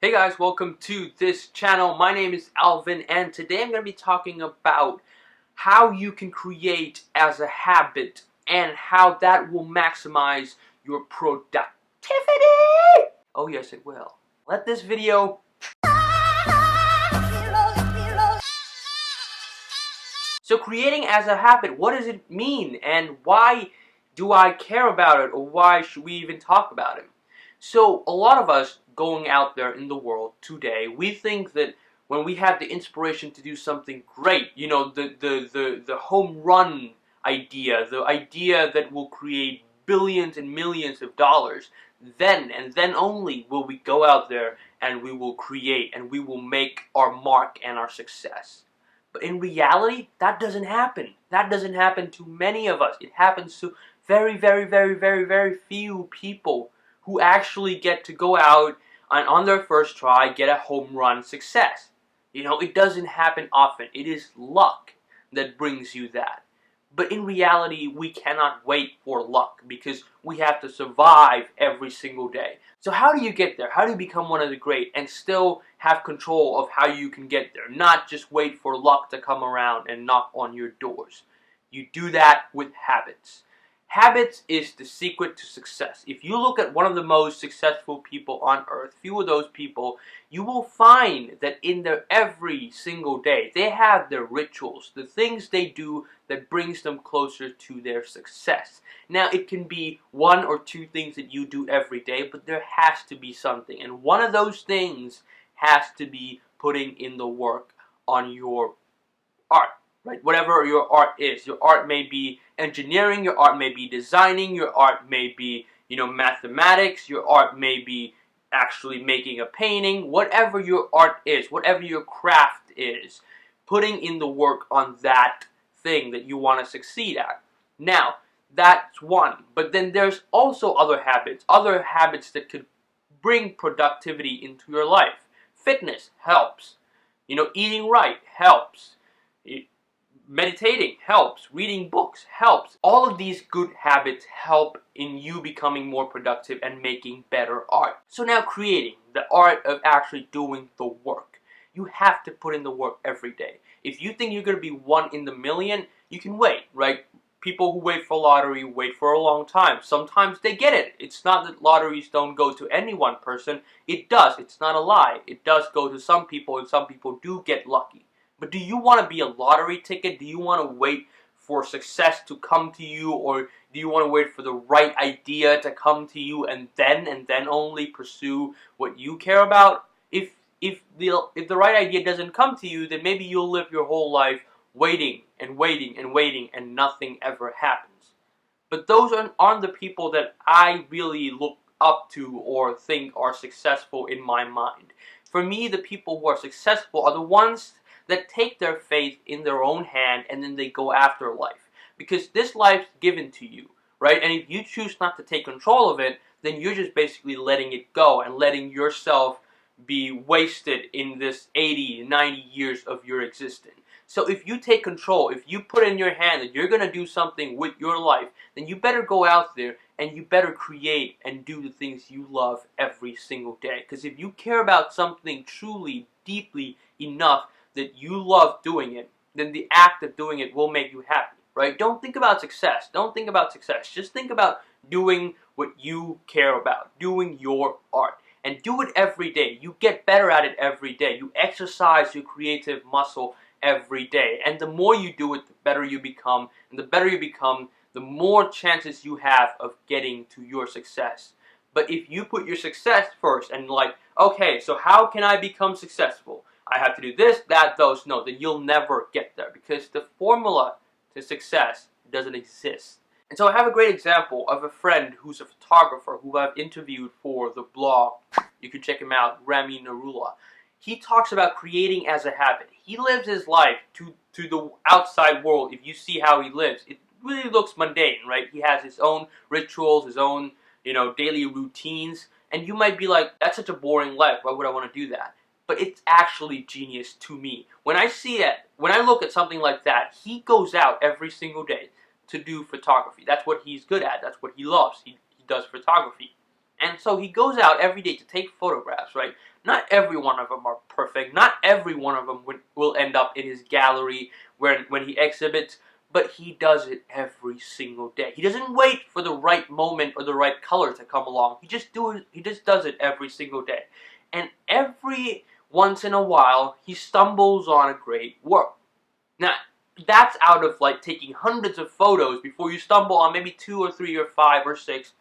Hey guys, welcome to this channel. My name is Alvin and today I'm going to be talking about how you can create as a habit and how that will maximize your productivity. Oh yes, it will. Let this video. So creating as a habit, what does it mean and why do I care about it or why should we even talk about it? So a lot of us going out there in the world today, we think that when we have the inspiration to do something great, you know, the home run idea, the idea that will create billions and millions of dollars, then and then only will we go out there and we will create and we will make our mark and our success. But in reality, that doesn't happen. That doesn't happen to many of us. It happens to very, very, very, very, very few people who actually get to go out and on their first try get a home run success. You know, it doesn't happen often. It is luck that brings you that. But in reality, we cannot wait for luck because we have to survive every single day. So how do you get there? How do you become one of the great and still have control of how you can get there? Not just wait for luck to come around and knock on your doors. You do that with habits. Habits is the secret to success. If you look at one of the most successful people on earth, few of those people, you will find that in their every single day, they have their rituals, the things they do that brings them closer to their success. Now, it can be one or two things that you do every day, but there has to be something. And one of those things has to be putting in the work on your art. Right? Whatever your art is. Your art may be engineering, your art may be designing, your art may be, mathematics, your art may be actually making a painting, whatever your art is, whatever your craft is, putting in the work on that thing that you want to succeed at. Now, that's one. But then there's also other habits that could bring productivity into your life. Fitness helps. Eating right helps. Meditating helps. Reading books helps. All of these good habits help in you becoming more productive and making better art. So now creating, the art of actually doing the work. You have to put in the work every day. If you think you're going to be one in the million, you can wait, right? People who wait for lottery wait for a long time. Sometimes they get it. It's not that lotteries don't go to any one person. It does. It's not a lie. It does go to some people, and some people do get lucky. But do you want to be a lottery ticket? Do you want to wait for success to come to you, or do you want to wait for the right idea to come to you and then only pursue what you care about? If the right idea doesn't come to you, then maybe you'll live your whole life waiting and waiting and waiting and nothing ever happens. But those aren't the people that I really look up to or think are successful in my mind. For me, the people who are successful are the ones that take their faith in their own hand and then they go after life. Because this life's given to you, right? And if you choose not to take control of it, then you're just basically letting it go and letting yourself be wasted in this 80, 90 years of your existence. So if you take control, if you put in your hand that you're going to do something with your life, then you better go out there and you better create and do the things you love every single day. Because if you care about something truly, deeply enough that you love doing it, then the act of doing it will make you happy, right? Don't think about success. Don't think about success. Just think about doing what you care about, doing your art. And do it every day. You get better at it every day. You exercise your creative muscle every day. And the more you do it, the better you become. And the better you become, the more chances you have of getting to your success. But if you put your success first and okay, so how can I become successful? I have to do this, that, those. No, then you'll never get there because the formula to success doesn't exist. And so I have a great example of a friend who's a photographer who I've interviewed for the blog. You can check him out, Rami Narula. He talks about creating as a habit. He lives his life to the outside world. If you see how he lives, it really looks mundane, right? He has his own rituals, his own, daily routines. And you might be like, that's such a boring life. Why would I want to do that? But it's actually genius to me. When I look at something like that, he goes out every single day to do photography. That's what he's good at. That's what he loves. He does photography. And so he goes out every day to take photographs, right? Not every one of them are perfect. Not every one of them will end up in his gallery when he exhibits, but he does it every single day. He doesn't wait for the right moment or the right color to come along. He just does it every single day. And every once in a while, he stumbles on a great work. Now, that's out of like taking hundreds of photos before you stumble on maybe 2 or 3 or 5 or 6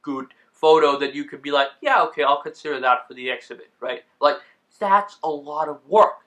good photo that you could be like, yeah, okay, I'll consider that for the exhibit, right? Like, that's a lot of work.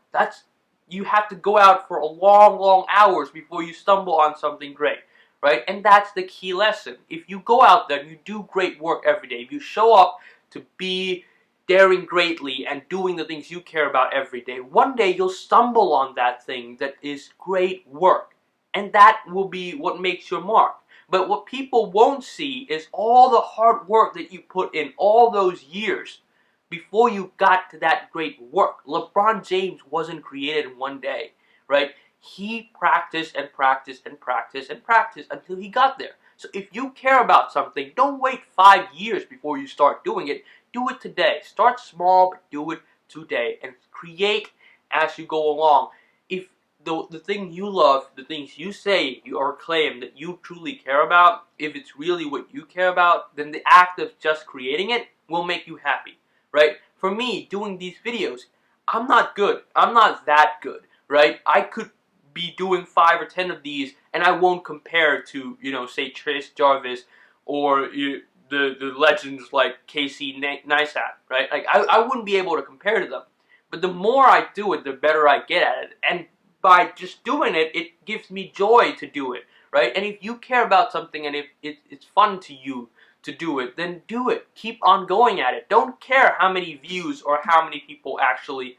You have to go out for a long hours before you stumble on something great, right? And that's the key lesson. If you go out there and you do great work every day, if you show up to be daring greatly and doing the things you care about every day, one day you'll stumble on that thing that is great work. And that will be what makes your mark. But what people won't see is all the hard work that you put in all those years before you got to that great work. LeBron James wasn't created in one day, right? He practiced and practiced and practiced and practiced until he got there. So if you care about something, don't wait 5 years before you start doing it. Do it today. Start small, but do it today. And create as you go along. If the thing you love, the things you say or claim that you truly care about, if it's really what you care about, then the act of just creating it will make you happy. Right? For me, doing these videos, I'm not good. I'm not that good, right? I could be doing 5 or 10 of these, and I won't compare to, say Trace Jarvis or the legends like Casey Neistat, right? Like I wouldn't be able to compare to them. But the more I do it, the better I get at it. And by just doing it, it gives me joy to do it, right? And if you care about something and if it's fun to you to do it, then do it. Keep on going at it. Don't care how many views or how many people actually,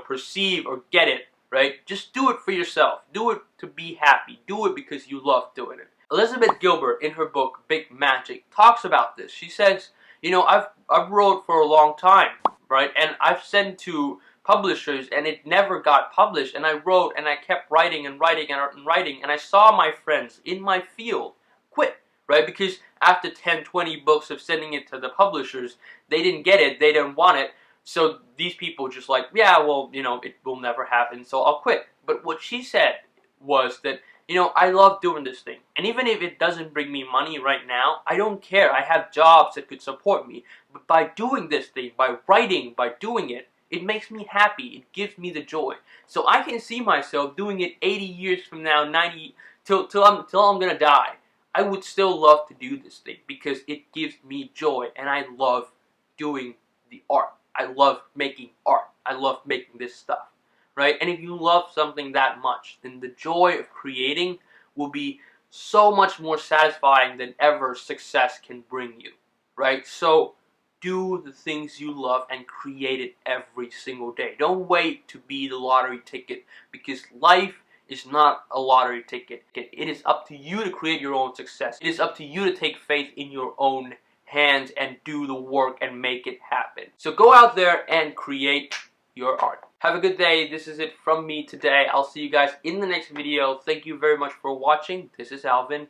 perceive or get it, right? Just do it for yourself. Do it to be happy. Do it because you love doing it. Elizabeth Gilbert, in her book Big Magic, talks about this. She says, I've wrote for a long time, right? And I've sent to publishers and it never got published. And I wrote and I kept writing and writing and writing. And I saw my friends in my field quit, right? Because after 10, 20 books of sending it to the publishers, they didn't get it, they didn't want it. So these people just like, yeah, well, it will never happen, so I'll quit. But what she said was that, I love doing this thing. And even if it doesn't bring me money right now, I don't care. I have jobs that could support me. But by doing this thing, by writing, by doing it, it makes me happy. It gives me the joy. So I can see myself doing it 80 years from now, 90, till I'm gonna die. I would still love to do this thing because it gives me joy and I love doing the art. I love making art. I love making this stuff, right? And if you love something that much, then the joy of creating will be so much more satisfying than ever success can bring you, right? So do the things you love and create it every single day. Don't wait to be the lottery ticket because life is not a lottery ticket. It is up to you to create your own success. It is up to you to take faith in your own hands and do the work and make it happen. So go out there and create your art. Have a good day. This is it from me today. I'll see you guys in the next video. Thank you very much for watching. This is Alvin.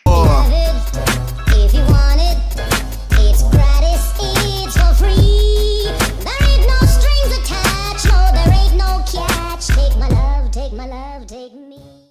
If you want it, it's gratis, it's for free. There ain't no strings attached, no, there ain't no catch. Take my love, take my love, take my